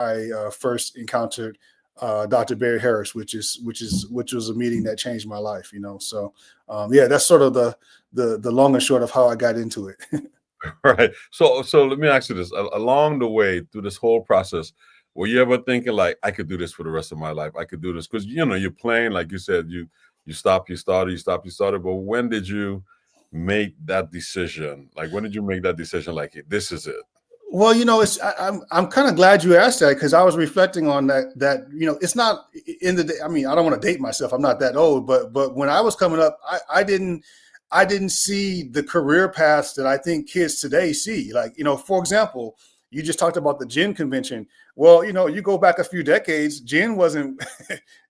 I first encountered Dr. Barry Harris, which was a meeting that changed my life. So yeah, that's sort of the long and short of how I got into it. Right. So let me ask you this: along the way through this whole process, were you ever thinking like, I could do this for the rest of my life? I could do this because you're playing, like you said, you stop, you started, you stop, you started. But when did you make that decision? Like, when did you make that decision? Like, this is it. Well, I'm kind of glad you asked that, because I was reflecting on that it's not in the day. I mean, I don't want to date myself. I'm not that old, but when I was coming up, I didn't see the career paths that I think kids today see. Like, for example, you just talked about the gin convention. Well, you go back a few decades, gin wasn't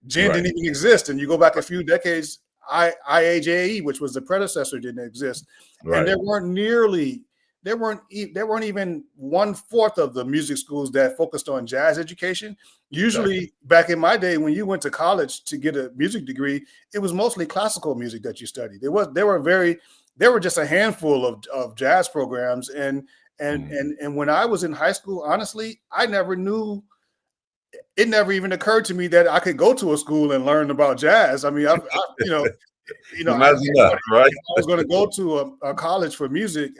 gin didn't even exist, and you go back a few decades, IAJE, which was the predecessor, didn't exist, and there weren't even 1/4 of the music schools that focused on jazz education. Usually back in my day, when you went to college to get a music degree, it was mostly classical music that you studied. There were just a handful of jazz programs. And when I was in high school, honestly, it never even occurred to me that I could go to a school and learn about jazz. I mean, I imagine that, right? I was going to go to a college for music.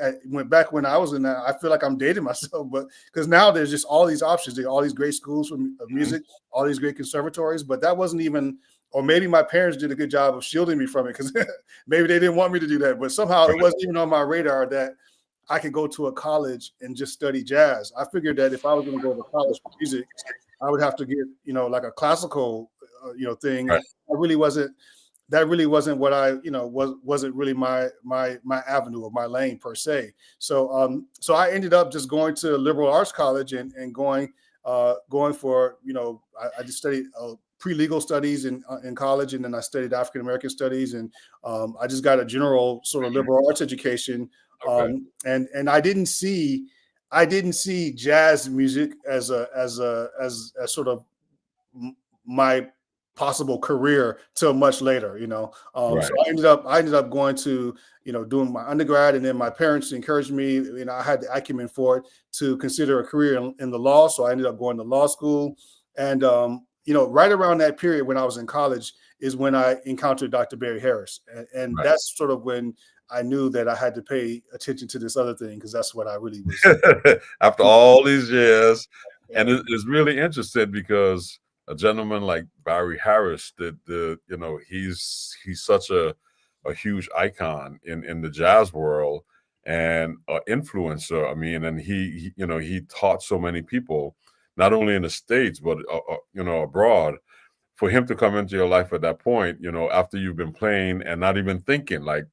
Back when I was in that, I feel like I'm dating myself, but because now there's just all these options. There are all these great schools for music, all these great conservatories, but that wasn't even, or maybe my parents did a good job of shielding me from it, because maybe they didn't want me to do that. But somehow it wasn't even on my radar that I could go to a college and just study jazz. I figured that if I was going to go to college for music, I would have to get, like a classical, thing. Right. That really wasn't what I, wasn't really my avenue or my lane per se. So I ended up just going to liberal arts college and going for, I just studied pre-legal studies in college, and then I studied African American studies, and I just got a general sort of liberal arts education. And I didn't see jazz music as sort of my possible career till much later, So I ended up going to, doing my undergrad, and then my parents encouraged me, I had the acumen for it, to consider a career in the law. So I ended up going to law school. And, right around that period when I was in college is when I encountered Dr. Barry Harris. And that's sort of when I knew that I had to pay attention to this other thing, because that's what I really was. After all these years. And it's really interesting because a gentleman like Barry Harris, he's such a huge icon in the jazz world and an influencer. I mean, and he taught so many people, not only in the States, but, abroad. For him to come into your life at that point, after you've been playing and not even thinking like,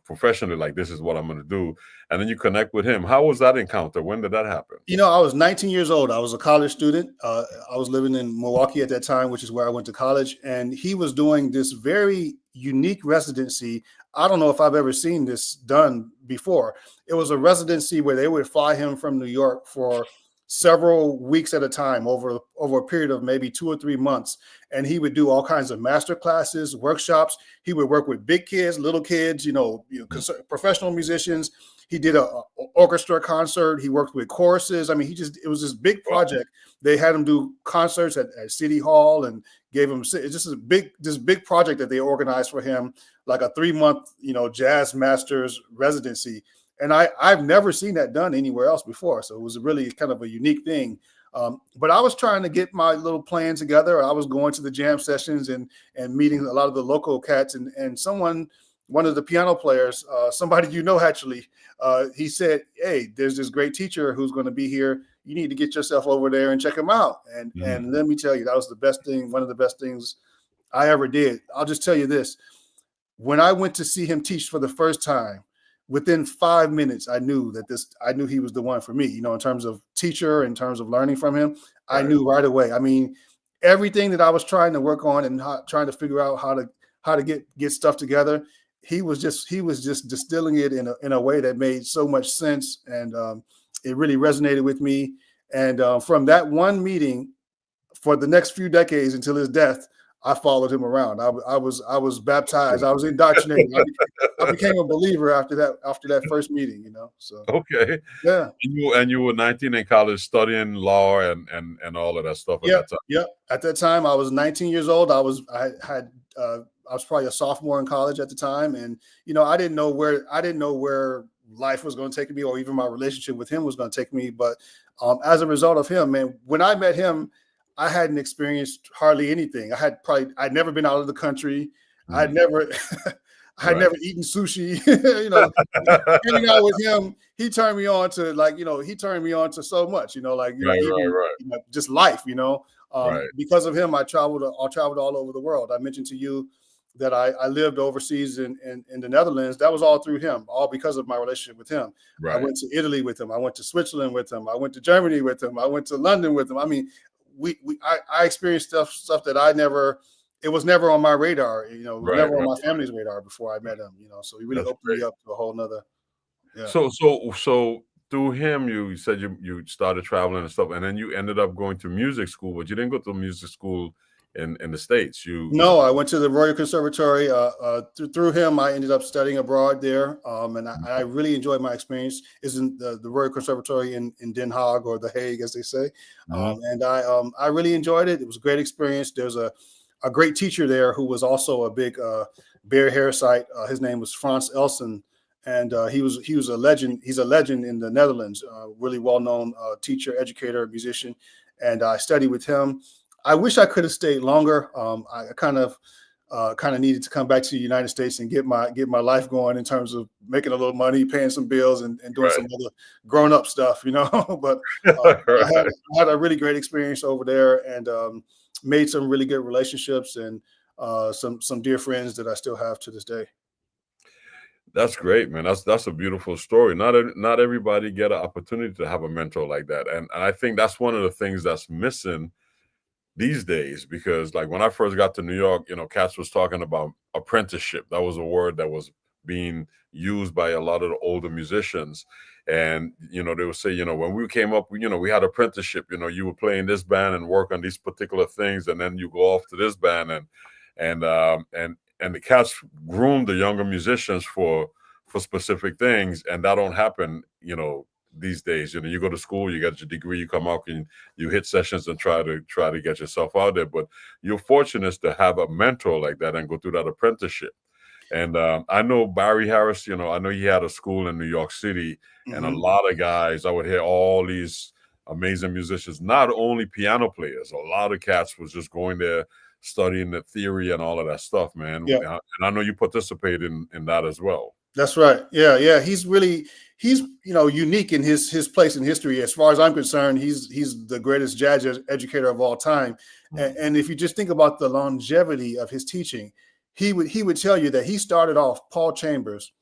professionally, like, this is what I'm going to do. And then you connect with him. How was that encounter? When did that happen? I was 19 years old. I was a college student. I was living in Milwaukee at that time, which is where I went to college. And he was doing this very unique residency. I don't know if I've ever seen this done before. It was a residency where they would fly him from New York for several weeks at a time over a period of maybe 2 or 3 months. And he would do all kinds of master classes, workshops. He would work with big kids, little kids, professional musicians. He did a orchestra concert. He worked with choruses. I mean, it was this big project. They had him do concerts at City Hall and gave him this big project that they organized for him, like a 3-month, jazz masters residency. And I've never seen that done anywhere else before. So it was really kind of a unique thing. But I was trying to get my little plan together. I was going to the jam sessions and meeting a lot of the local cats. And one of the piano players, somebody actually, he said, "Hey, there's this great teacher who's going to be here. You need to get yourself over there and check him out." And let me tell you, that was the best thing, one of the best things I ever did. I'll just tell you this. When I went to see him teach for the first time, within 5 minutes, I knew he was the one for me, in terms of teacher, in terms of learning from him. Right. I knew right away. I mean, everything that I was trying to work on and trying to figure out how to get stuff together, he was just distilling it in a way that made so much sense. And it really resonated with me. And from that one meeting, for the next few decades until his death, I followed him around. I was baptized. I was indoctrinated. I became a believer after that first meeting. So Okay. yeah. And you were 19 in college studying law and all of that stuff at Yep, that time. yep. At that time, I was 19 years old. I was probably a sophomore in college at the time, and I didn't know where life was going to take me, or even my relationship with him was going to take me. But as a result of him, man, when I met him, I hadn't experienced hardly anything. I'd never been out of the country. I'd Mhm. never I had Right. never eaten sushi. Hanging out with him, he turned me on to so much. Right, Even right, just life. right, Because of him, I traveled all over the world. I mentioned to you that I lived overseas in the Netherlands. That was all through him, all because of my relationship with him. I right, went to Italy with him. I went to Switzerland with him. I went to Germany with him. I went to London with him. I mean, I experienced stuff that it was never on my radar. It was right, never on right. my family's radar before I met him. So he really That's opened me great. up to a whole nother. Yeah. So through him, you said you started traveling and stuff, and then you ended up going to music school, but you didn't go to music school in the States. No, I went to the Royal Conservatory. Through him, I ended up studying abroad there, and I really enjoyed my experience. Is in the Royal Conservatory in Den Haag, or The Hague, as they say, Mhm. and I really enjoyed it. It was a great experience. There's a great teacher there who was also a big Barry Harrisite. His name was Frans Elsen, and he was a legend. He's a legend in the Netherlands. Really well known teacher, educator, musician, and I studied with him. I wish I could have stayed longer. I kind of needed to come back to the United States and get my life going in terms of making a little money, paying some bills, and doing Right. some other grown up stuff, But Right. I had a really great experience over there, and made some really good relationships, and some dear friends that I still have to this day. That's great, man. That's a beautiful story. Not everybody get an opportunity to have a mentor like that, and I think that's one of the things that's missing these days, because like when I first got to New York, Katz was talking about apprenticeship. That was a word that was being used by a lot of the older musicians. And, they would say, when we came up, we had apprenticeship, you were playing this band and work on these particular things. And then you go off to this band and the Cats groomed the younger musicians for specific things. And that don't happen, these days. You go to school, you get your degree, you come out and you hit sessions and try to get yourself out there. But you're fortunate to have a mentor like that and go through that apprenticeship. And I know Barry Harris, I know he had a school in New York City, and a Hmm. lot of guys, I would hear all these amazing musicians, not only piano players, a lot of cats was just going there studying the theory and all of that stuff, man. Yeah. And I know you participate in that as well. That's right. Yeah, yeah. He's unique in his place in history. As far as I'm concerned, he's the greatest jazz educator of all time. And if you just think about the longevity of his teaching, he would tell you that he started off Paul Chambers,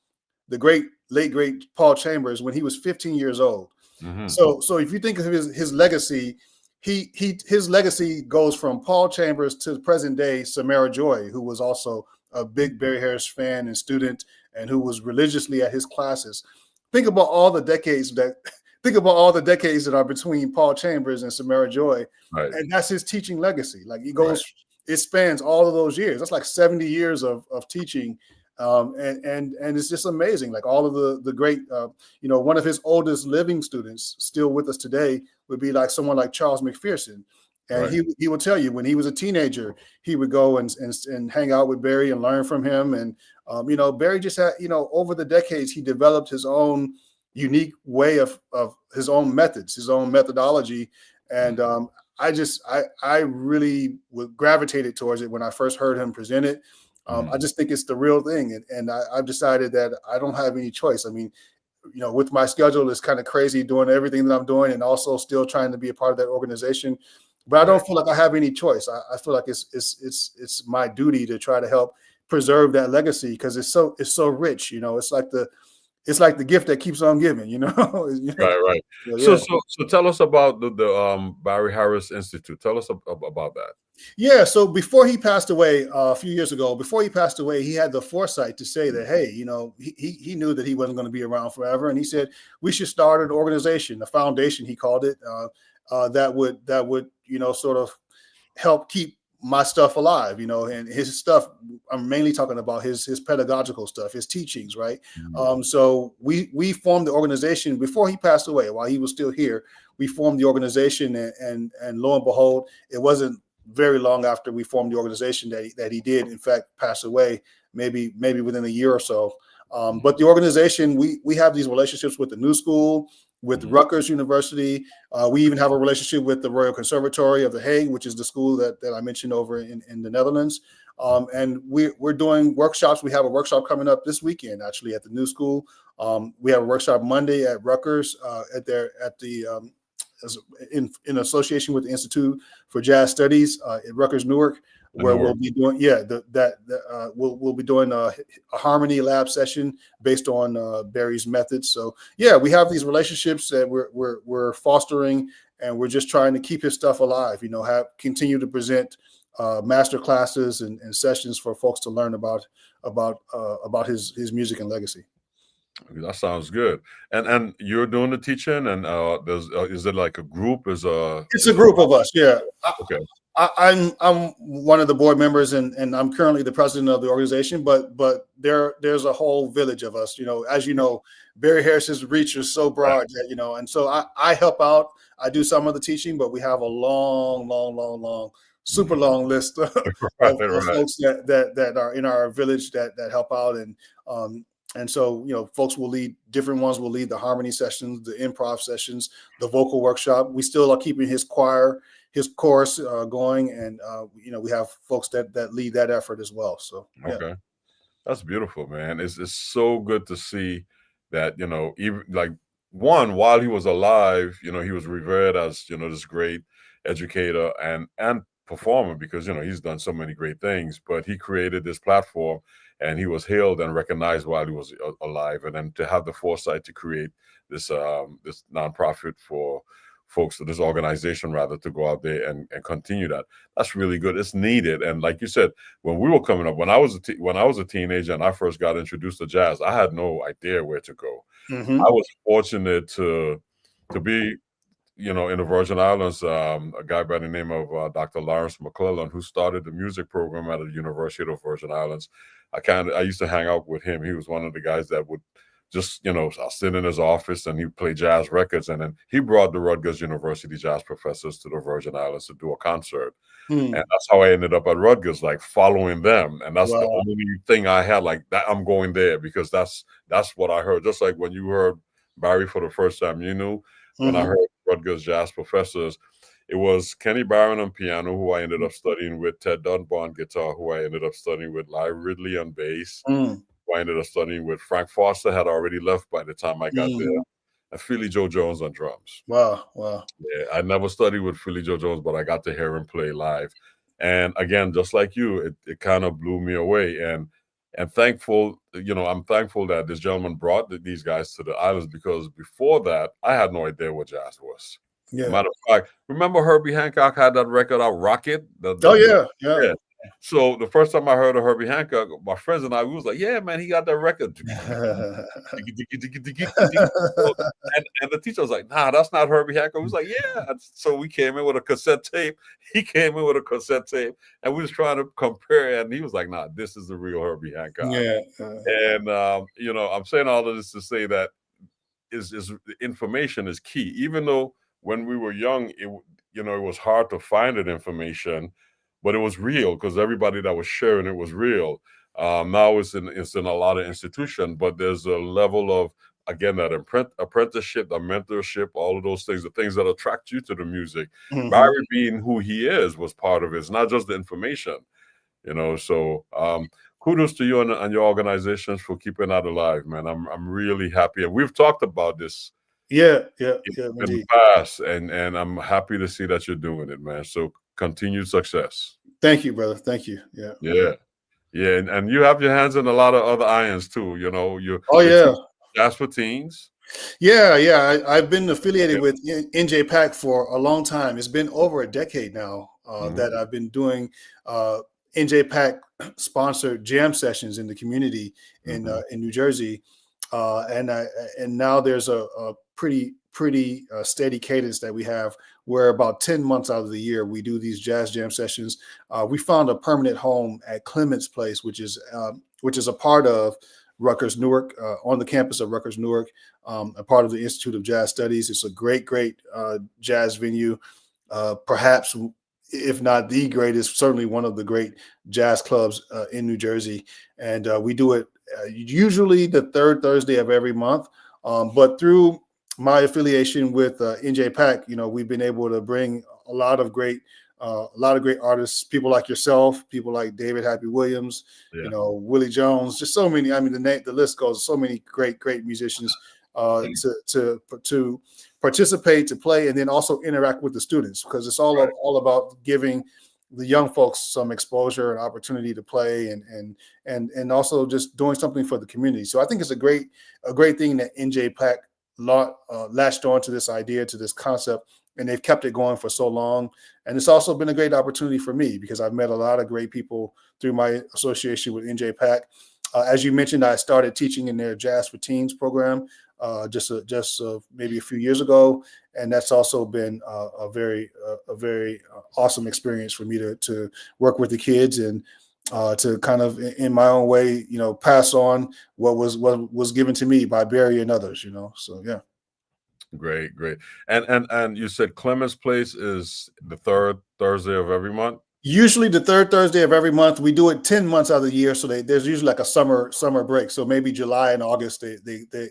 the late great Paul Chambers, when he was 15 years old. Mm-hmm. So if you think of his legacy, his legacy goes from Paul Chambers to present day Samara Joy, who was also a big Barry Harris fan and student, and who was religiously at his classes. Think about all the decades that are between Paul Chambers and Samara Joy, Right. and that's his teaching legacy. Like Right. it spans all of those years. That's like 70 years of teaching, and it's just amazing. Like all of the great, one of his oldest living students still with us today would be like someone like Charles McPherson. And Right. he will tell you when he was a teenager, he would go and hang out with Barry and learn from him. And Barry just had, over the decades, he developed his own unique way of his own methods, his own methodology. And I really gravitated towards it when I first heard him present it. I just think it's the real thing, and I've decided that I don't have any choice. I mean, with my schedule, it's kind of crazy doing everything that I'm doing, and also still trying to be a part of that organization. But I Right. don't feel like I have any choice. I feel like it's my duty to try to help preserve that legacy, because it's so rich. It's like the gift that keeps on giving. Right, right. So So yeah. so tell us about the Barry Harris Institute. Tell us about that. Yeah, so before he passed away a few years ago, he had the foresight to say that, hey, he knew that he wasn't going to be around forever, and he said we should start an organization, a foundation, he called it, that would sort of help keep my stuff alive, and his stuff. I'm mainly talking about his pedagogical stuff, his teachings, right? So we formed the organization before he passed away. While he was still here, we formed the organization, and lo and behold, it wasn't very long after we formed the organization that he did, in fact, pass away. Maybe within a year or so. But the organization, we have these relationships with the New School, with Rutgers University. We even have a relationship with the Royal Conservatory of The Hague, which is the school that I mentioned over in the Netherlands. And we're doing workshops. We have a workshop coming up this weekend, actually, at the New School. We have a workshop Monday at Rutgers in association with the Institute for Jazz Studies at Rutgers Newark, where we'll be doing we'll be doing a harmony lab session based on Barry's methods. So we have these relationships that we're fostering, and we're just trying to keep his stuff alive. Continue to present master classes and sessions for folks to learn about his music and legacy. That sounds good. And you're doing the teaching, and is it like a group? It's a group of us. Yeah. Okay. I'm one of the board members, and I'm currently the president of the organization. But there's a whole village of us. As you know, Barry Harris's reach is so broad that and so I help out. I do some of the teaching, but we have a long, super long list of folks that are in our village that help out, and so folks will lead, different ones will lead the harmony sessions, the improv sessions, the vocal workshop. We still are keeping his chorus going, and we have folks that lead that effort as well. So okay, that's beautiful, man. It's so good to see that even like while he was alive, he was revered as this great educator and performer, because he's done so many great things. But he created this platform, and he was hailed and recognized while he was alive, and then to have the foresight to create this this nonprofit for folks, this organization rather, to go out there and continue that's really good. It's needed. And like you said, when we were coming up, when I was a teenager and I first got introduced to jazz, I had no idea where to go. I was fortunate to be in the Virgin Islands, a guy by the name of Dr. Lawrence McClellan, who started the music program at the University of the Virgin Islands. I used to hang out with him. He was one of the guys that would just, I'll sit in his office and he'd play jazz records. And then he brought the Rutgers University jazz professors to the Virgin Islands to do a concert. And that's how I ended up at Rutgers, like following them. And that's the only thing I had, like that. I'm going there because that's what I heard. Just like when you heard Barry for the first time, when I heard Rutgers jazz professors, it was Kenny Barron on piano, who I ended up studying with, Ted Dunbar on guitar, who I ended up studying with, Larry Ridley on bass, who I ended up studying with. Frank Foster had already left by the time I got there, and Philly Joe Jones on drums. Wow. Yeah, I never studied with Philly Joe Jones, but I got to hear him play live. And again, just like you, it kind of blew me away. And thankful, I'm thankful that this gentleman brought these guys to the islands, because before that, I had no idea what jazz was. Yeah. Matter of fact, remember Herbie Hancock had that record out, Rocket? Yeah. So the first time I heard of Herbie Hancock, my friends and I, we was like, yeah, man, he got that record. And the teacher was like, nah, that's not Herbie Hancock. We was like, yeah. So we came in with a cassette tape. He came in with a cassette tape, and we was trying to compare. And he was like, nah, this is the real Herbie Hancock. Yeah. And I'm saying all of this to say that is information is key. Even though when we were young, it was hard to find that information, but it was real because everybody that was sharing it was real. Now it's in a lot of institutions, but there's a level of, again, that apprenticeship, the mentorship, all of those things, the things that attract you to the music. Barry being who he is was part of it. It's not just the information, So kudos to you and your organizations for keeping that alive, man. I'm really happy, and we've talked about this. Yeah, in the past, and I'm happy to see that you're doing it, man. So continued success. Thank you, brother. Thank you. Yeah. And you have your hands in a lot of other irons too. Jazz for Teens. Yeah. I've been affiliated with NJPAC for a long time. It's been over a decade now that I've been doing NJPAC sponsored jam sessions in the community in New Jersey. And now there's a pretty pretty steady cadence that we have, where about 10 months out of the year we do these jazz jam sessions. We found a permanent home at Clements Place, which is a part of Rutgers Newark, on the campus of Rutgers Newark, a part of the Institute of Jazz Studies. It's a great jazz venue, perhaps, if not the greatest, certainly one of the great jazz clubs in New Jersey. And we do it usually the third Thursday of every month. But through my affiliation with NJPAC, we've been able to bring a lot of great artists, people like yourself, people like David Happy Williams, Willie Jones, just so many. I mean, the list goes. So many great musicians to participate, to play, and then also interact with the students, because it's all about giving the young folks some exposure and opportunity to play, and also just doing something for the community. So I think it's a great thing that NJPAC latched on to this idea, to this concept, and they've kept it going for so long. And it's also been a great opportunity for me, because I've met a lot of great people through my association with NJPAC. As you mentioned, I started teaching in their Jazz for Teens program just maybe a few years ago, and that's also been a very awesome experience for me to work with the kids, and to kind of, in my own way, pass on what was given to me by Barry and others. So yeah. Great. And you said Clements Place is the third Thursday of every month? Usually the third Thursday of every month. We do it 10 months out of the year. So there's usually like a summer break. So maybe July and August, they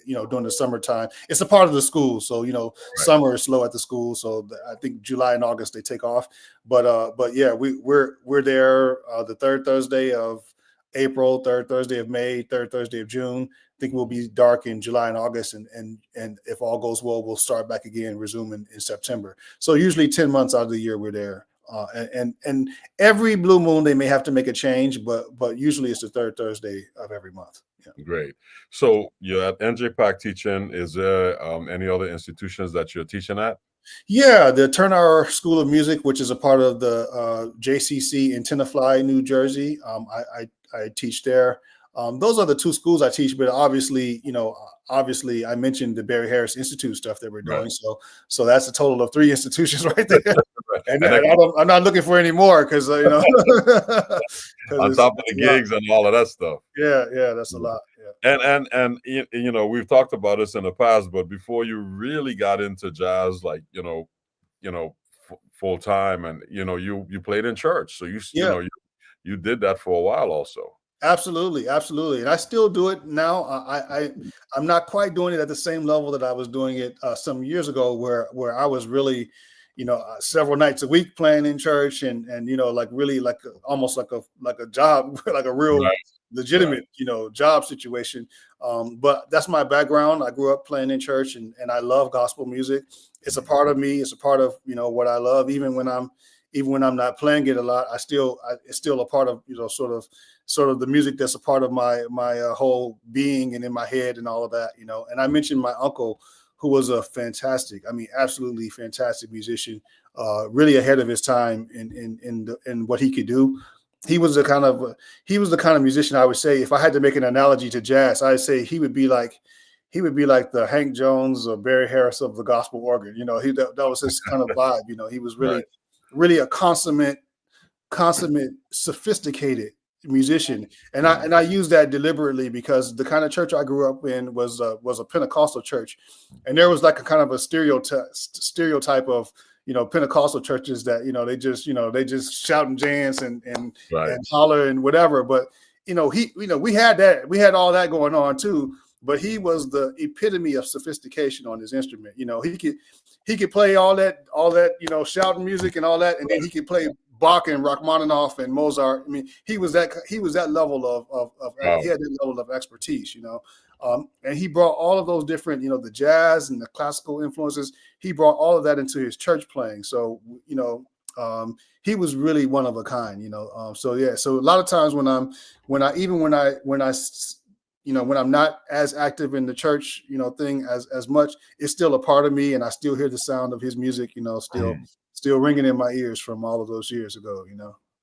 during the summertime, it's a part of the school. So, summer is slow at the school. So I think July and August they take off. But yeah, we're there the third Thursday of April, third Thursday of May, third Thursday of June. I think we'll be dark in July and August. And if all goes well, we'll start back again, resume in September. So usually 10 months out of the year, we're there. And every blue moon they may have to make a change, but usually it's the third Thursday of every month. Yeah. Great. So you're at NJPAC teaching. Is there any other institutions that you're teaching at? Yeah, the Turner School of Music, which is a part of the JCC in Tenafly, New Jersey. I teach there. Those are the two schools I teach, but obviously I mentioned the Barry Harris Institute stuff that we're doing. Right. So that's a total of 3 institutions right there. And I'm not looking for any more, because on top of the gigs and all of that stuff. Yeah, that's a lot. Yeah. And we've talked about this in the past, but before you really got into jazz, like full time, and you played in church, so you did that for a while also. Absolutely. And I still do it now. I'm not quite doing it at the same level that I was doing it some years ago, where I was really, several nights a week playing in church, and almost like a job, like a real legitimate, job situation. But that's my background. I grew up playing in church, and I love gospel music. It's a part of me. It's a part of, what I love. Even when I'm not playing it a lot, it's still a part of, sort of the music that's a part of my whole being and in my head and all of that, And I mentioned my uncle, who was a absolutely fantastic musician, really ahead of his time in what he could do. He was the kind of musician, I would say, if I had to make an analogy to jazz, I'd say he would be like the Hank Jones or Barry Harris of the gospel organ. That was his kind of vibe. He was really a consummate, sophisticated musician, and I use that deliberately, because the kind of church I grew up in was a Pentecostal church, and there was like a kind of a stereotype of Pentecostal churches that they just shout and dance and holler and whatever. But we had all that going on too. But he was the epitome of sophistication on his instrument. He could play all that shouting music and all that, and then he could play Bach and Rachmaninoff and Mozart. I mean, he was that level of he had that level of expertise, and he brought all of those different, the jazz and the classical influences. He brought all of that into his church playing. So, he was really one of a kind, So yeah, so a lot of times when I'm not as active in the church, thing as much, it's still a part of me, and I still hear the sound of his music, still ringing in my ears from all of those years ago,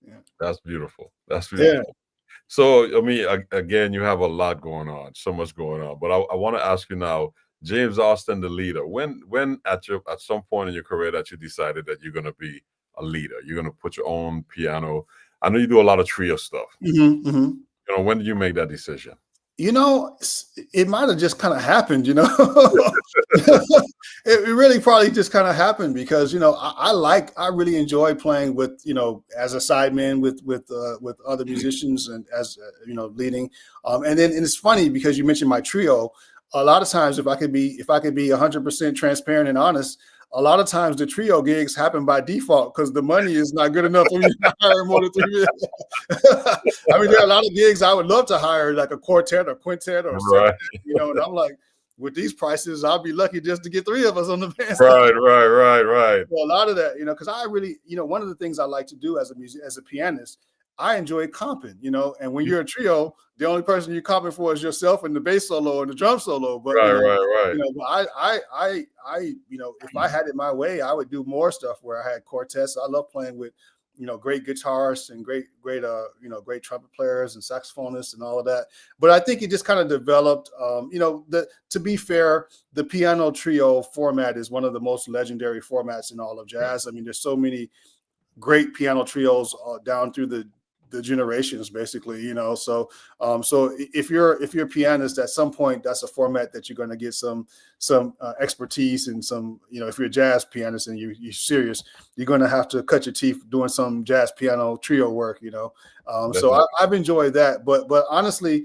Yeah. That's beautiful. Yeah. So, again, you have a lot going on, so much going on. But I want to ask you now, James Austin, the leader. When at some point in your career that you decided that you're going to be a leader, you're going to put your own piano. I know you do a lot of trio stuff. When did you make that decision? It might have just kind of happened, it really probably just kind of happened because, I really enjoy playing with, as a sideman with other musicians and as, leading. And it's funny because you mentioned my trio. A lot of times, if I could be 100% transparent and honest, a lot of times the trio gigs happen by default because the money is not good enough for me to hire more than 3 minutes. I mean, there are a lot of gigs I would love to hire, like a quartet or quintet or right. something, and I'm like, with these prices, I'll be lucky just to get 3 of us on the band. Right. So a lot of that, because I really, one of the things I like to do as a pianist, I enjoy comping, and when you're a trio, the only person you're comping for is yourself and the bass solo and the drum solo. But right. If I had it my way, I would do more stuff where I had quartets. I love playing with, great guitarists and great trumpet players and saxophonists and all of that. But I think it just kind of developed, to be fair, the piano trio format is one of the most legendary formats in all of jazz. I mean, there's so many great piano trios down through the generations, basically, so if you're a pianist, at some point that's a format that you're going to get some expertise and some, if you're a jazz pianist and you're serious, you're going to have to cut your teeth doing some jazz piano trio work, so I've enjoyed that, but honestly,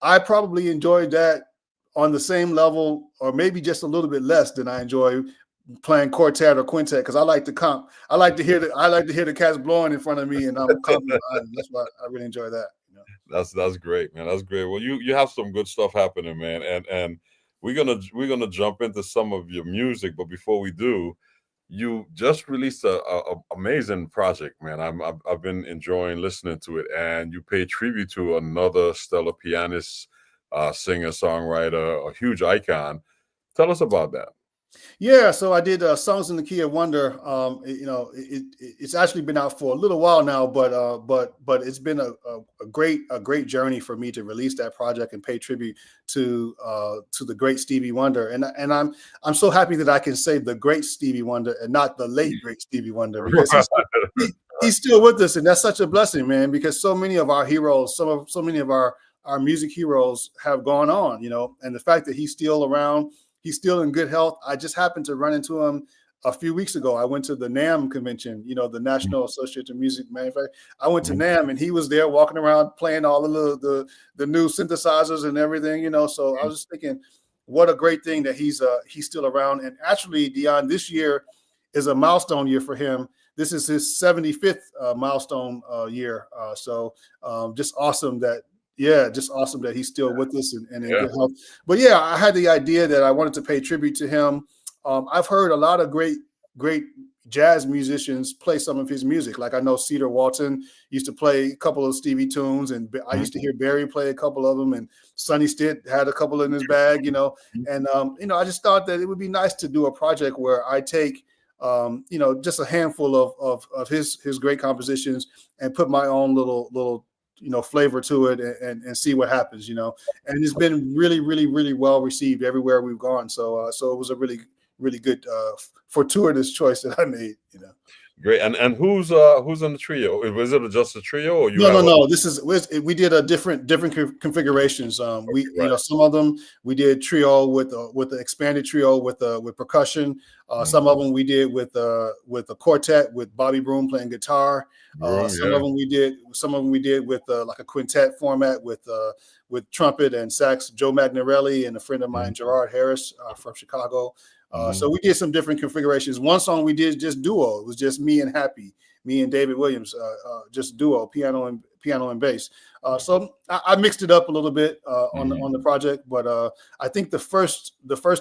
I probably enjoyed that on the same level or maybe just a little bit less than I enjoy playing quartet or quintet, because I like to comp. I like to hear the cats blowing in front of me, and I'm comping. That's why I really enjoy that. That's great, man. That's great. Well, you have some good stuff happening, man, and we're gonna jump into some of your music, but before we do, you just released a amazing project, man. I've been enjoying listening to it, and you pay tribute to another stellar pianist, singer, songwriter, a huge icon. Tell us about that. Yeah, so I did Songs in the Key of Wonder. It's actually been out for a little while now, but it's been a great journey for me to release that project and pay tribute to the great Stevie Wonder. And I'm so happy that I can say the great Stevie Wonder and not the late great Stevie Wonder, because he's still with us, and that's such a blessing, man. Because so many of our heroes, so many of our music heroes have gone on, and the fact that he's still around. He's still in good health. I just happened to run into him a few weeks ago. I went to the NAMM convention, the National Association of Music Manufacturers. I went to NAMM, and he was there walking around playing all of the new synthesizers and everything, So I was just thinking, what a great thing that he's still around. And actually, Dion, this year is a milestone year for him. This is his 75th milestone year. So just awesome that. Yeah, just awesome that he's still with us and in good health. But yeah, I had the idea that I wanted to pay tribute to him. I've heard a lot of great jazz musicians play some of his music. Like I know Cedar Walton used to play a couple of Stevie tunes, and I used to hear Barry play a couple of them, and Sonny Stitt had a couple in his bag, And I just thought that it would be nice to do a project where I take just a handful of his great compositions and put my own little flavor to it and see what happens, and it's been really, really, really well received everywhere we've gone. So it was a really, really good fortuitous choice that I made, Great. And who's in the trio? Was it just a trio, or you? No. We did a different configurations. Some of them we did trio with the expanded trio with percussion. Some of them we did with a quartet with Bobby Broom playing guitar. Some of them we did with like a quintet format with trumpet and sax, Joe Magnarelli and a friend of mine, Gerard Harris from Chicago. So we did some different configurations. One song we did just duo. It was just me and David Williams, just duo, piano and bass. So I mixed it up a little bit on the project, but I think the first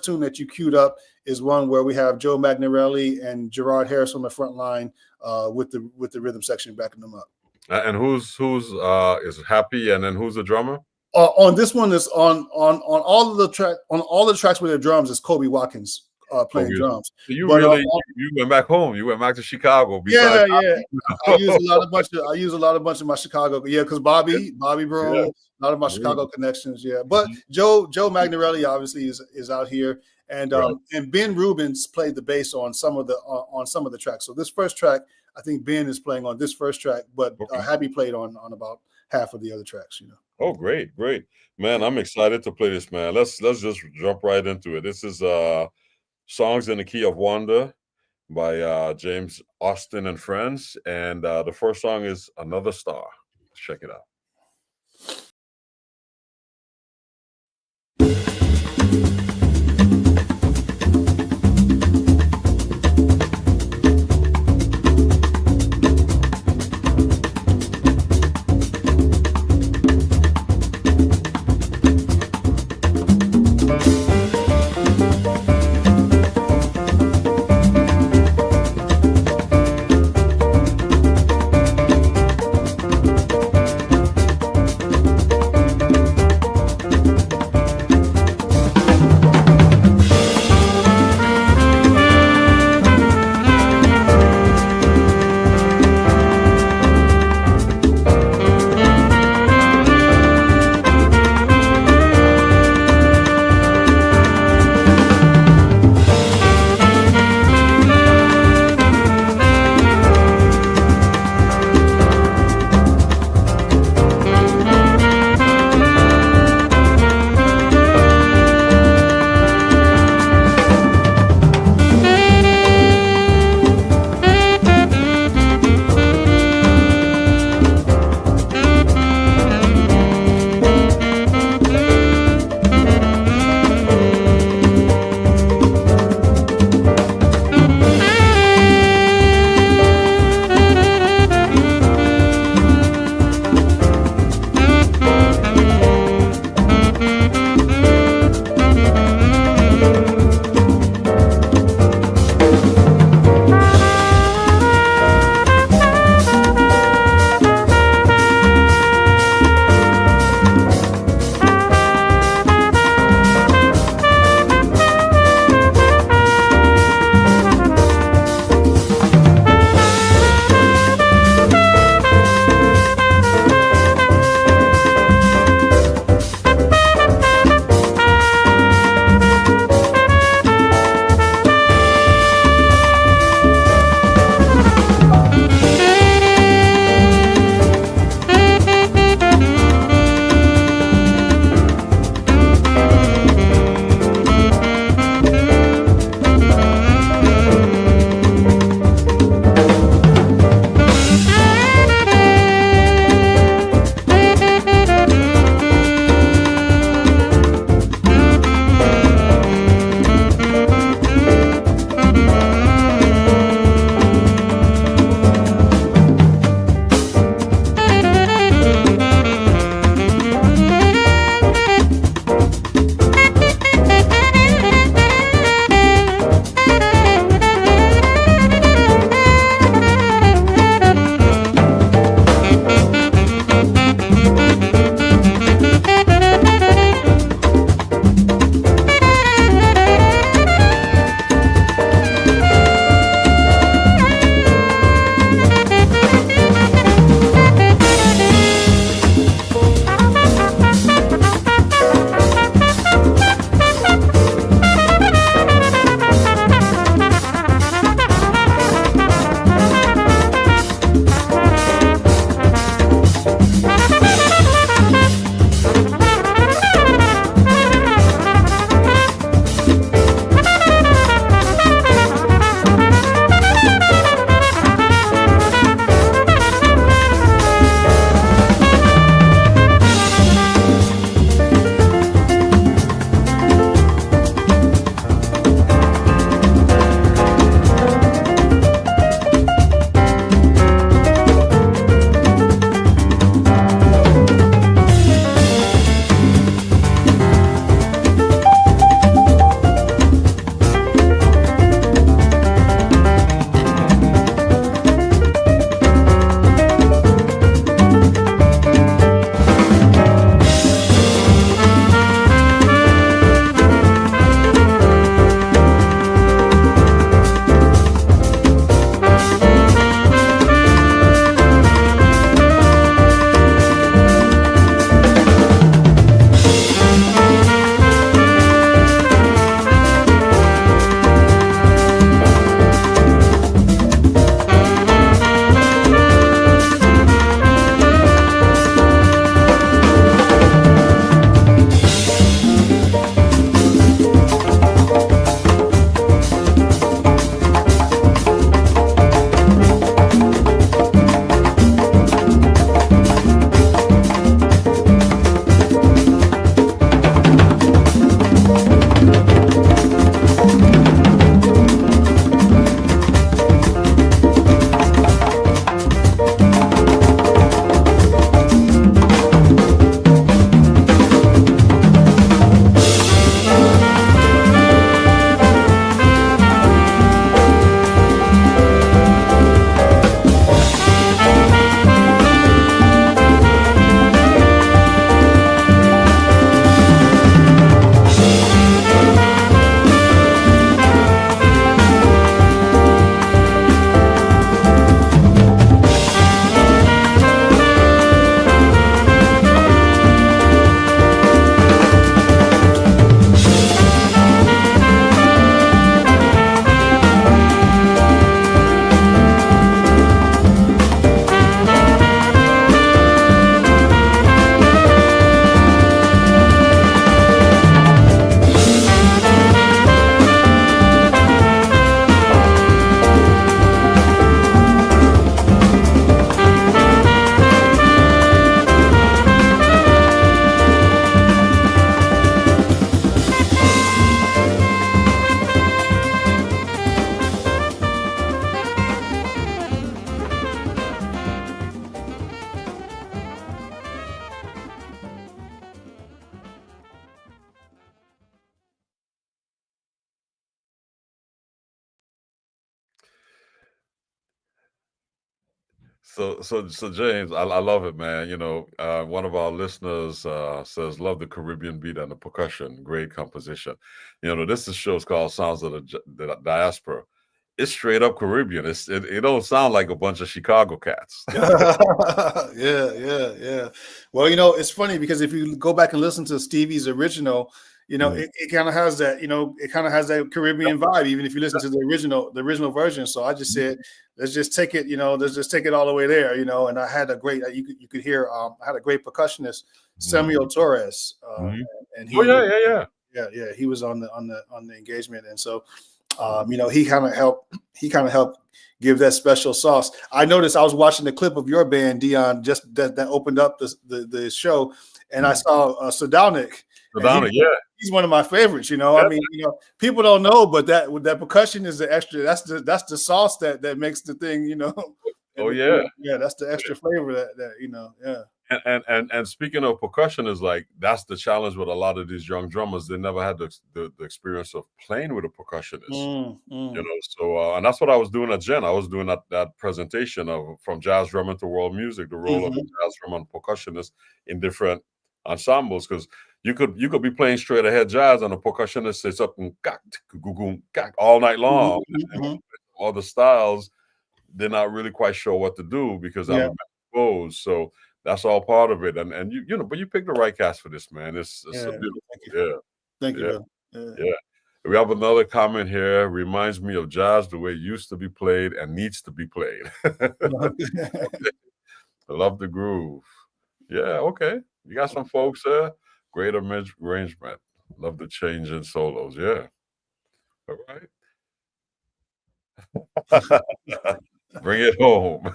tune that you queued up is one where we have Joe Magnarelli and Gerard Harris on the front line with the rhythm section backing them up. And who's is Happy, and then who's the drummer? On this one is on all the tracks with the drums is Kobe Watkins. playing drums. So you But really you went back home. You went back to Chicago. yeah, Besides, yeah. I use a lot of bunch of my Chicago. Yeah, because Bobby Broom, yes. a lot of my Chicago connections. Yeah, but Joe Magnarelli obviously is out here, and and Ben Rubens played the bass on some of the tracks. So this first track, I think Ben is playing on this first track, but Happy played on about half of the other tracks. You know. Oh, great, man! I'm excited to play this, man. Let's just jump right into it. This is Songs in the Key of Wonder by James Austin and Friends, and the first song is Another Star. Let's check it out. So James, I love it, man. One of our listeners says, "Love the Caribbean beat and the percussion, great composition." This is show's called Sounds of the Diaspora. It's straight up Caribbean. It don't sound like a bunch of Chicago cats. Yeah. Well, it's funny because if you go back and listen to Stevie's original, it kind of has that, it kind of has that Caribbean vibe, even if you listen to the original version. So I just said, let's just take it, let's just take it all the way there, and I had a great, you could hear, I had a great percussionist, Samuel Torres, and Oh yeah, he was on the engagement. And so, he kind of helped give that special sauce. I noticed I was watching the clip of your band, Dion, just that opened up the show, and I saw Sildonic. Madonna, He's one of my favorites. I mean, people don't know, but that percussion is the extra. That's the sauce that makes the thing. Oh yeah, that's the extra flavor that yeah. And speaking of percussion, is like that's the challenge with a lot of these young drummers. They never had the experience of playing with a percussionist. So and that's what I was doing at Gen. I was doing that presentation of from jazz drumming to world music, the role of a jazz drummer and percussionist in different ensembles. Because you could be playing straight ahead jazz and a percussionist sits up and all night long. All the styles, they're not really quite sure what to do because I'm exposed. So that's all part of it. And but you picked the right cast for this, man. It's a beautiful. Thank you, yeah. We have another comment here. Reminds me of jazz the way it used to be played and needs to be played. I love the groove. Yeah, okay. You got some folks there. Great arrangement. Love the change in solos. Yeah. All right. Bring it home.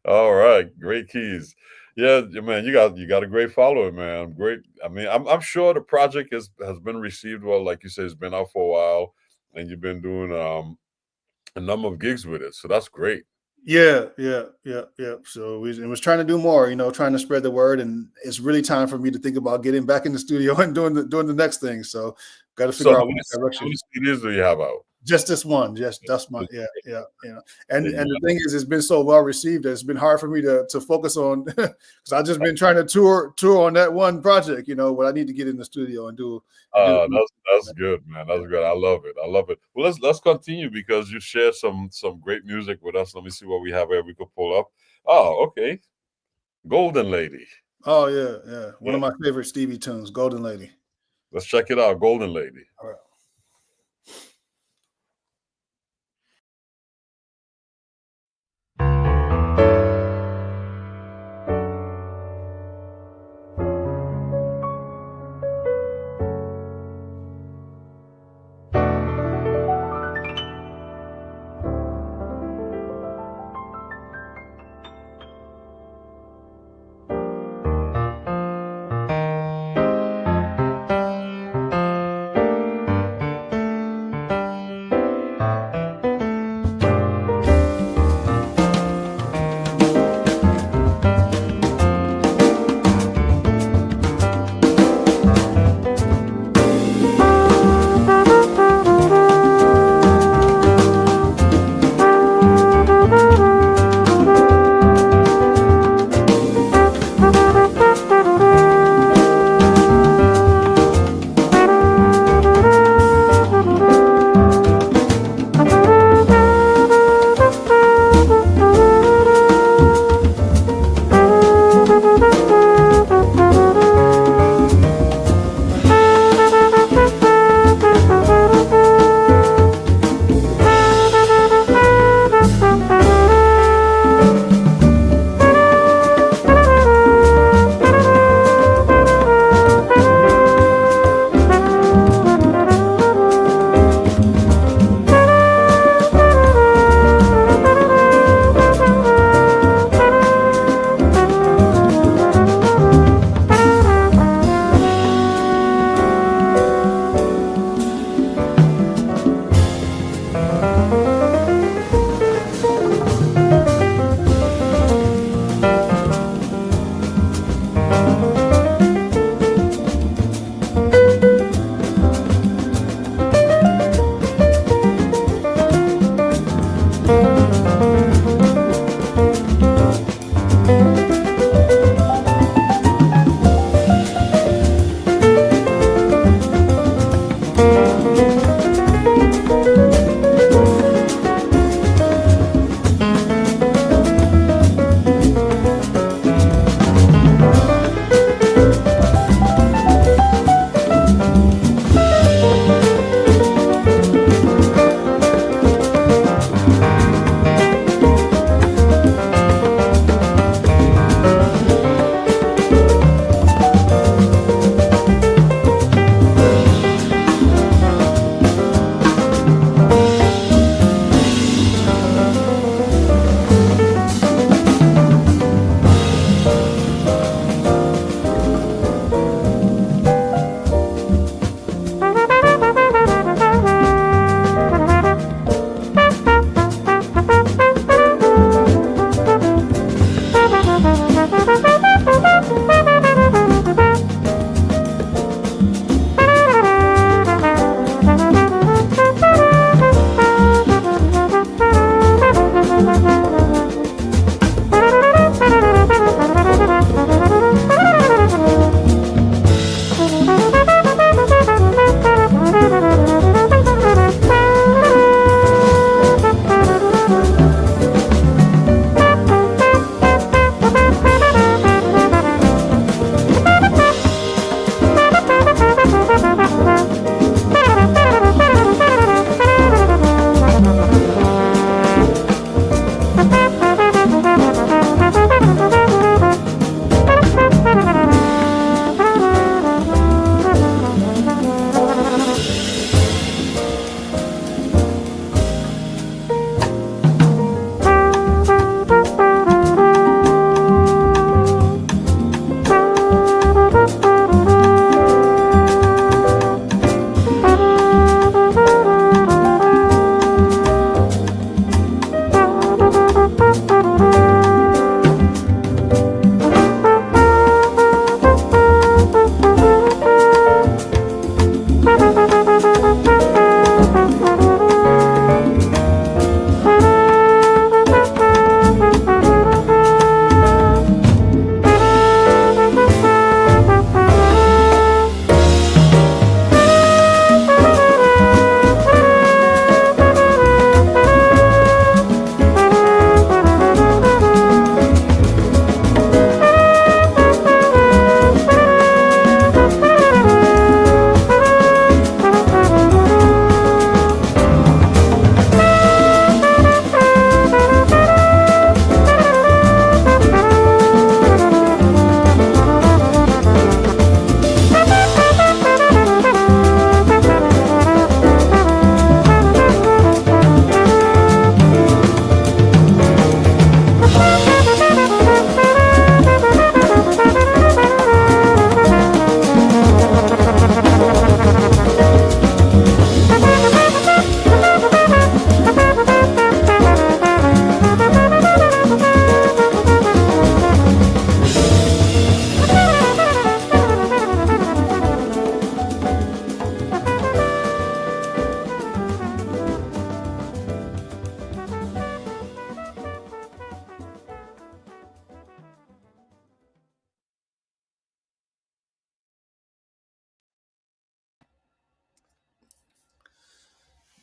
All right, great keys. Yeah, man, you got a great following, man. Great. I mean, I'm sure the project has been received well. Like you said, it's been out for a while, and you've been doing a number of gigs with it. So that's great. Yeah. So we was trying to do more, trying to spread the word, and it's really time for me to think about getting back in the studio and doing the next thing. So got to figure out what direction. How many CDs do you have out? Just this one. That's my And the thing is, it's been so well received that it's been hard for me to focus on because I've just been trying to tour on that one project. What I need to get in the studio and do. That's good, man. That's good. I love it. Well, let's continue because you shared some great music with us. Let me see what we have here we could pull up. Oh, okay. Golden Lady. Oh yeah. One of my favorite Stevie tunes, Golden Lady. Let's check it out, Golden Lady. All right.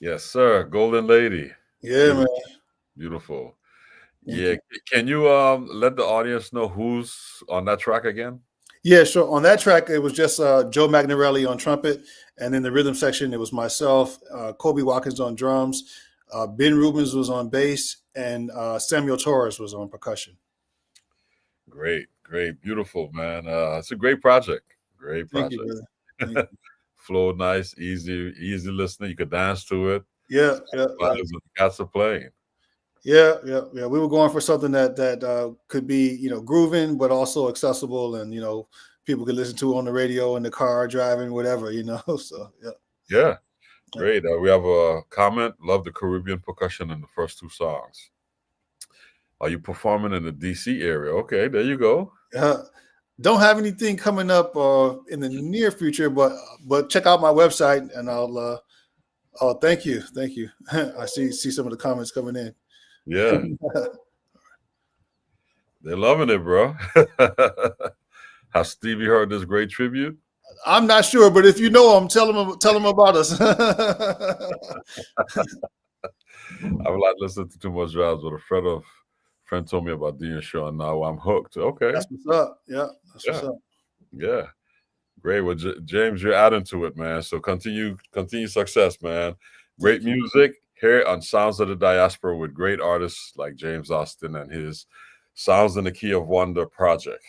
Yes, sir. Golden Lady. Yeah, man. Beautiful. Beautiful. Thank Yeah. you. Can you let the audience know who's on that track again? Yeah, sure. On that track, it was just Joe Magnarelli on trumpet, and in the rhythm section, it was myself, Kobe Watkins on drums, Ben Rubens was on bass, and Samuel Torres was on percussion. Great, great, beautiful, man. It's a great project. Great Thank you, project. brother. Thank you. Flow nice, easy listening. You could dance to it. Yeah, yeah, yeah. Vibes with the cats are playing. Yeah, yeah, yeah. We were going for something that could be, grooving, but also accessible, and people could listen to on the radio, in the car, driving, whatever. So yeah. Yeah, great. We have a comment. Love the Caribbean percussion in the first two songs. Are you performing in the DC area? Okay, there you go. Don't have anything coming up in the near future, but check out my website, and I'll. Oh, thank you. I see some of the comments coming in. Yeah, they're loving it, bro. Has Stevie heard this great tribute? I'm not sure, but if you know him, tell him about us. I've not listened to too much jazz, but a friend told me about Dion show, and now I'm hooked. Okay, That's what's up. Yeah, that's what's up. Yeah, great. Well, James, you're adding to it, man. So continue success, man. Great music here on Sounds of the Diaspora with great artists like James Austin and his Sounds in the Key of Wonder project.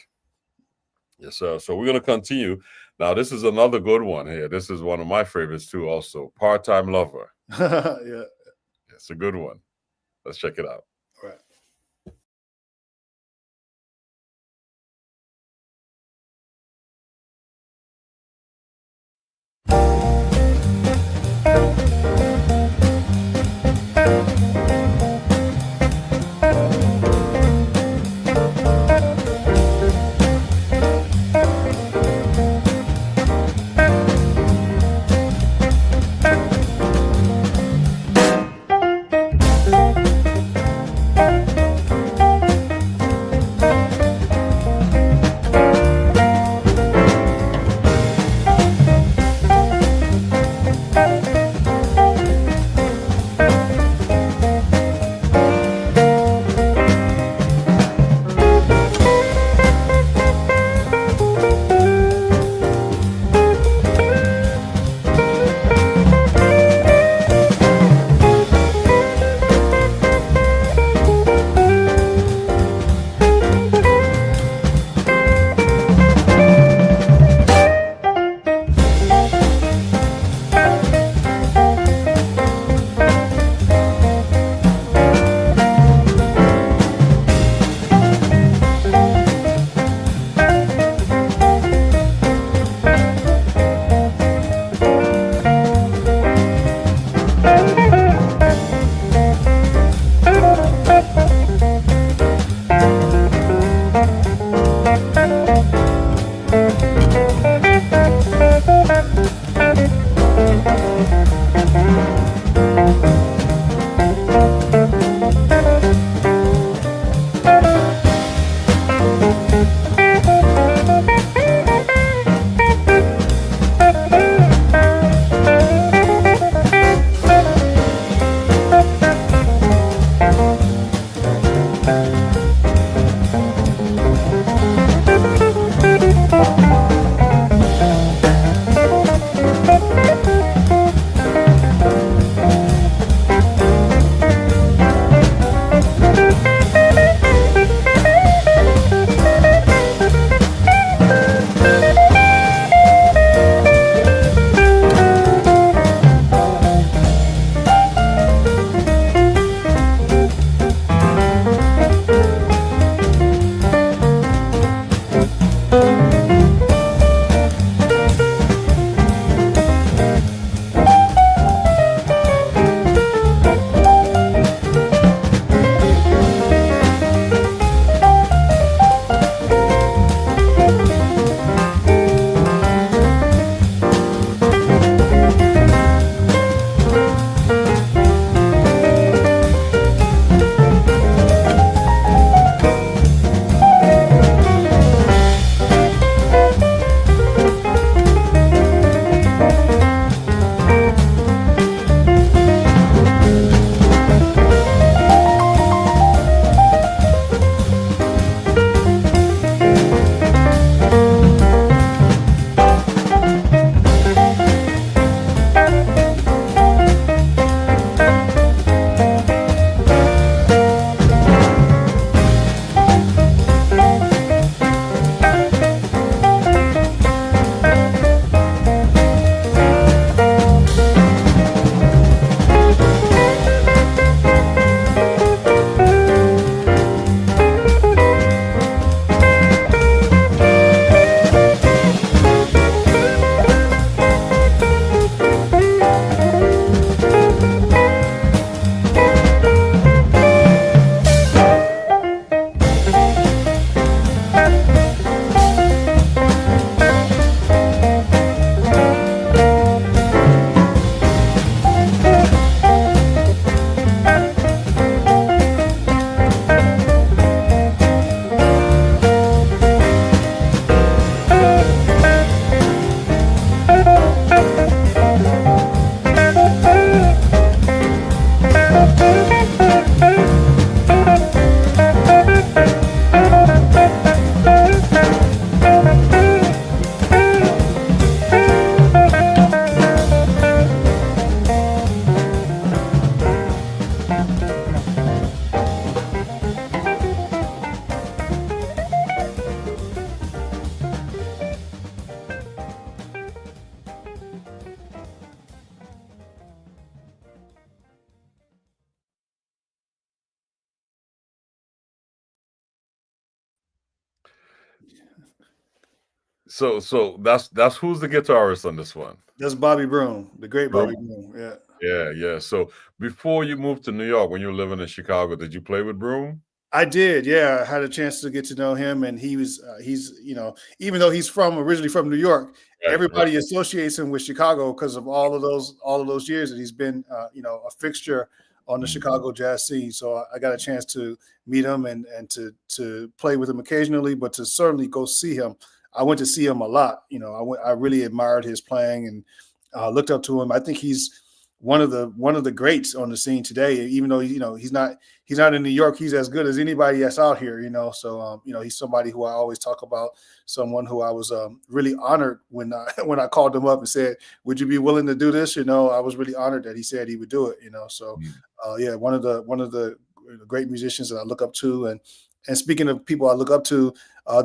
Yes, sir. So we're going to continue. Now, this is another good one here. This is one of my favorites too, also. Part-Time Lover. Yeah. It's a good one. Let's check it out. All right. So that's who's the guitarist on this one? That's Bobby Broom, the great Broom? Bobby Broom. Yeah. Yeah, yeah. So before you moved to New York, when you were living in Chicago, did you play with Broom? I did, yeah. I had a chance to get to know him, and he's even though he's from originally from New York, Right, right. everybody associates him with Chicago because of all of those years that he's been a fixture on the Mhm. Chicago jazz scene. So I got a chance to meet him and to play with him occasionally, but to certainly go see him. I went to see him a lot. I really admired his playing and looked up to him. I think he's one of the greats on the scene today. Even though he's not in New York, he's as good as anybody that's out here. So he's somebody who I always talk about. Someone who I was really honored when when I called him up and said, "Would you be willing to do this?" I was really honored that he said he would do it. So Mm. yeah, one of the great musicians that I look up to. And speaking of people I look up to,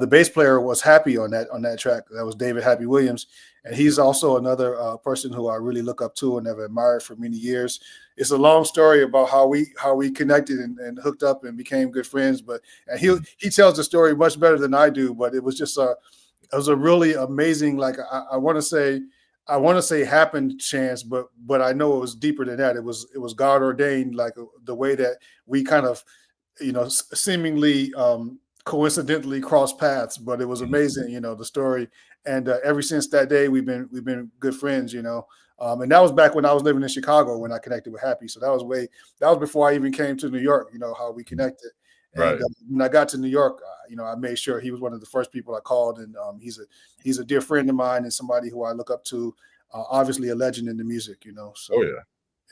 the bass player was Happy on that track. That was David Happy Williams, and he's also another person who I really look up to and have admired for many years. It's a long story about how we connected and hooked up and became good friends. And he tells the story much better than I do. But it was a really amazing, like I want to say happened chance, but I know it was deeper than that. It was God ordained, like the way that we kind of seemingly coincidentally crossed paths. But it was Mhm. amazing, the story. And ever since that day, we've been good friends. And that was back when I was living in Chicago when I connected with Happy. So that was before I even came to New York. How we connected. And Right. when I got to New York, I made sure he was one of the first people I called. And he's a dear friend of mine and somebody who I look up to. Obviously, a legend in the music. Oh So yeah,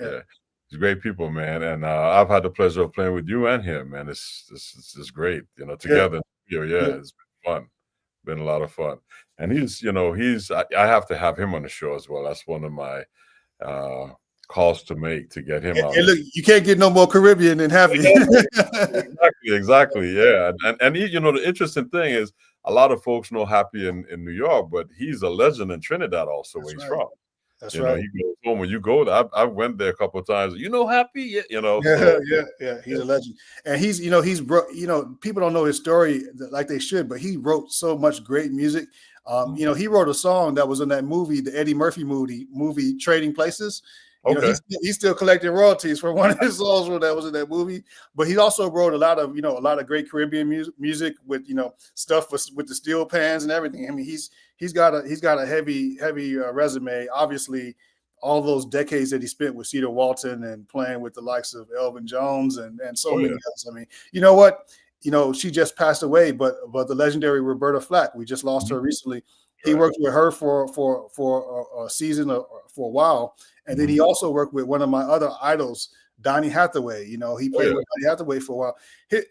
yeah, yeah. He's great people, man. And I've had the pleasure of playing with you and him, man. It's great, yeah, together. Yeah, yeah. it's been fun. Been a lot of fun. And I have to have him on the show as well. That's one of my uh calls to make to get him out And here. look, you can't get no more Caribbean than Happy. Exactly, exactly. Yeah. And the interesting thing is a lot of folks know Happy in New York, but he's a legend in Trinidad also where That's he's right. from. That's right. He goes home when you go there. I went there a couple of times. Happy, yeah, Yeah, so yeah, yeah. He's yeah. a legend, and people don't know his story like they should, but he wrote so much great music. He wrote a song that was in that movie, the Eddie Murphy movie Trading Places. Okay. He's still collecting royalties for one of his songs that was in that movie. But he also wrote a lot of great Caribbean music with stuff with the steel pans and everything. I mean, he's got a heavy resume. Obviously, all those decades that he spent with Cedar Walton and playing with the likes of Elvin Jones and so Oh many yeah. others. I mean, you know what? She just passed away, but the legendary Roberta Flack, we just lost Mhm. her recently. He Right. worked with her for a season or for a while, and then he Mhm. also worked with one of my other idols, Donny Hathaway. He Oh played yeah. with Donny Hathaway for a while.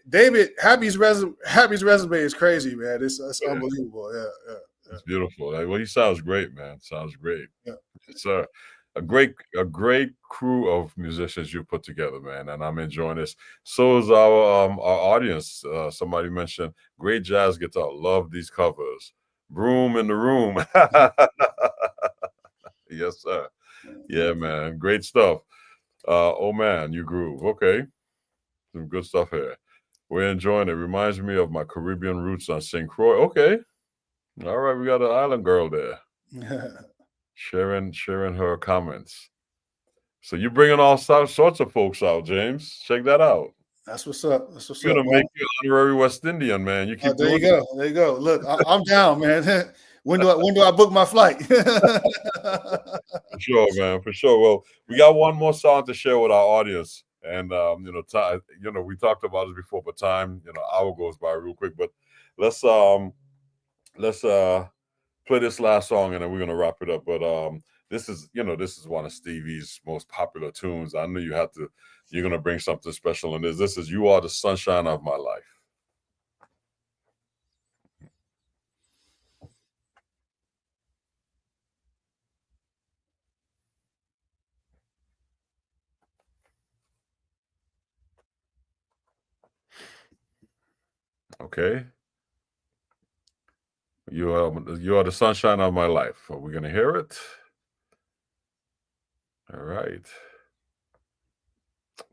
David Happy's resume is crazy, man. It's Oh, yeah. unbelievable. Yeah, yeah, It's beautiful. Well, he sounds great, man. Sounds great. yeah, It's a great crew of musicians you put together, man, and I'm enjoying this. So is our audience. Somebody mentioned great jazz guitar. Love these covers. Broom in the room. Yes, sir. yeah. Yeah, man. Great stuff. Oh man, you groove. Okay. Some good stuff here. We're enjoying it. Reminds me of my Caribbean roots on St. Croix. Okay. All right, we got an island girl there. Sharing her comments. So you're bringing all sorts of folks out, James. Check that out. That's what's up. That's what's You're up. gonna make you an honorary West Indian, man. You keep There you doing go. There you go. Look, I'm down, man. When do I book my flight? for sure, man, for sure. Well, we got one more song to share with our audience, and time. We talked about this before, but time, hour goes by real quick. But let's let's play this last song, and then we're gonna wrap it up. But this is one of Stevie's most popular tunes. I knew you had to. You're gonna bring something special in this. This is "You Are the Sunshine of My Life." Okay. You are the sunshine of my life. Are we gonna hear it? All right.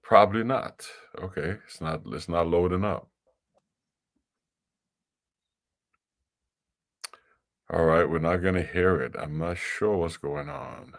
Probably not. Okay. It's not loading up. All right, we're not going to hear it. I'm not sure what's going on.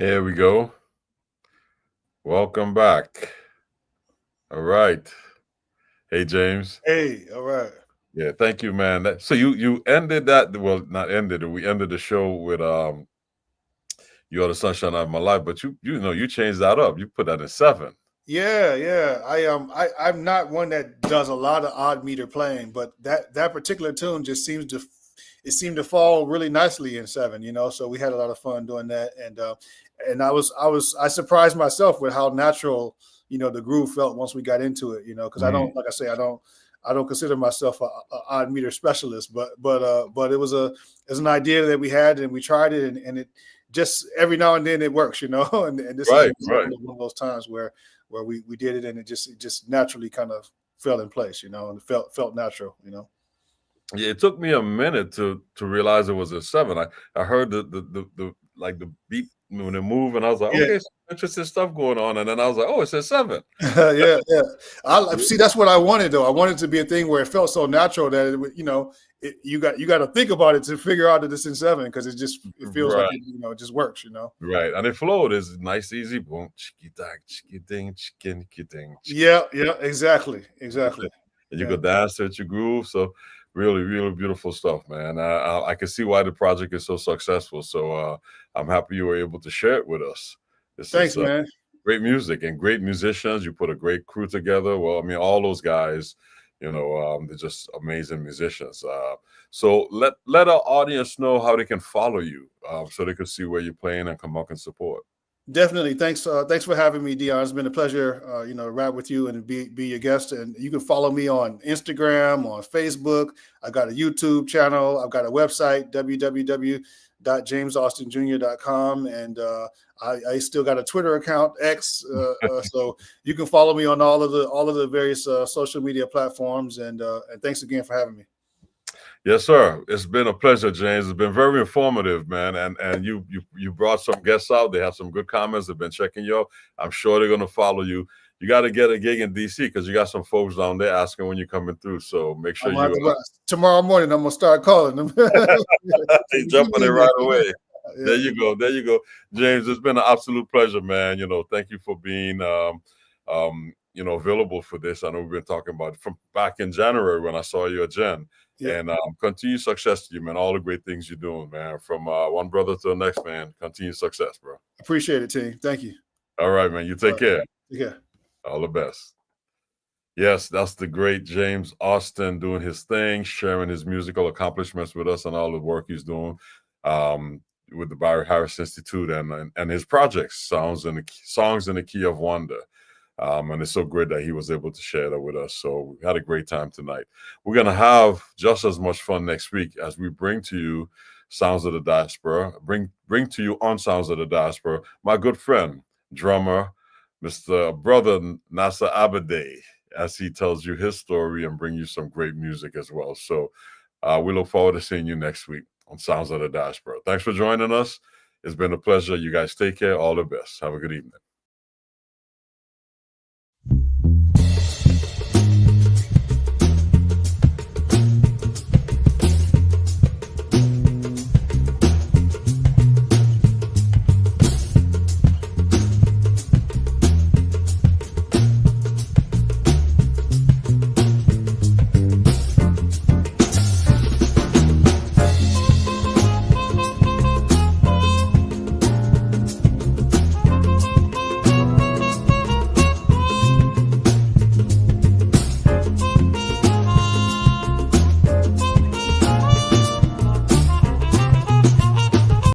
Here we go. Welcome back. All right. Hey, James. Hey, all right. Yeah, thank you, man. So you ended that, well, not ended it. We ended the show with You Are the Sunshine of My Life, but you changed that up. You put that in 7. Yeah. I'm not one that does a lot of odd meter playing, but that particular tune just seemed to fall really nicely in 7. So we had a lot of fun doing that, and I surprised myself with how natural the groove felt once we got into it. Because I don't, like I say, I don't consider myself a odd meter specialist, but it was an idea that we had, and we tried it, and it just every now and then it works, and this Right, is right. one of those times where we did it, and it just naturally kind of fell in place, and it felt natural. Yeah, it took me a minute to realize it was a 7. I heard the like the beat when it moved, and I was like, Yeah. okay, some interesting stuff going on, and then I was like, oh, it says 7. Yeah. I see. That's what I wanted, though. I wanted it to be a thing where it felt so natural that it would, you got to think about it to figure out that it's in 7, because it feels like Right. it just works. Right, and it flowed. Is nice, easy, boom, chicky dack, chicky ding, chicken, ding. Yeah, exactly. And you could dance to it, you groove. So really, really beautiful stuff, man. I can see why the project is so successful. So I'm happy you were able to share it with us. This Thanks, is man. great music and great musicians. You put a great crew together. Well, I mean, all those guys, they're just amazing musicians. So let our audience know how they can follow you, so they can see where you're playing and come up and support. Definitely. Thanks for having me, Dion. It's been a pleasure, to rap with you and be your guest. And you can follow me on Instagram, on Facebook. I got a YouTube channel. I've got a website, www.jamesaustinjr.com, and I still got a Twitter account, X. So you can follow me on all of the various social media platforms. And thanks again for having me. Yes, sir. It's been a pleasure, James. It's been very informative, man. And you brought some guests out. They have some good comments. They've been checking you out. I'm sure they're going to follow you. You got to get a gig in DC, because you got some folks down there asking when you're coming through. So make sure tomorrow morning I'm gonna start calling them. they jump on it right away. Yeah. There you go. James, it's been an absolute pleasure, man. Thank you for being available for this. I know we've been talking about it from back in January when I saw you at Gen. Yeah. And continued success to you, man. All the great things you're doing, man. From one brother to the next, man. Continued success, bro. Appreciate it, team. Thank you. All right, man. You take care. Yeah. All the best. Yes, that's the great James Austin doing his thing, sharing his musical accomplishments with us and all the work he's doing with the Barry Harris Institute and his projects, Songs in the Key of Wonder. And it's so great that he was able to share that with us. So we had a great time tonight. We're going to have just as much fun next week as we bring to you Sounds of the Diaspora, bring to you on Sounds of the Diaspora, my good friend, drummer, Mr. Brother Nasa Abade, as he tells you his story and bring you some great music as well. So we look forward to seeing you next week on Sounds of the Diaspora. Thanks for joining us. It's been a pleasure. You guys take care. All the best. Have a good evening.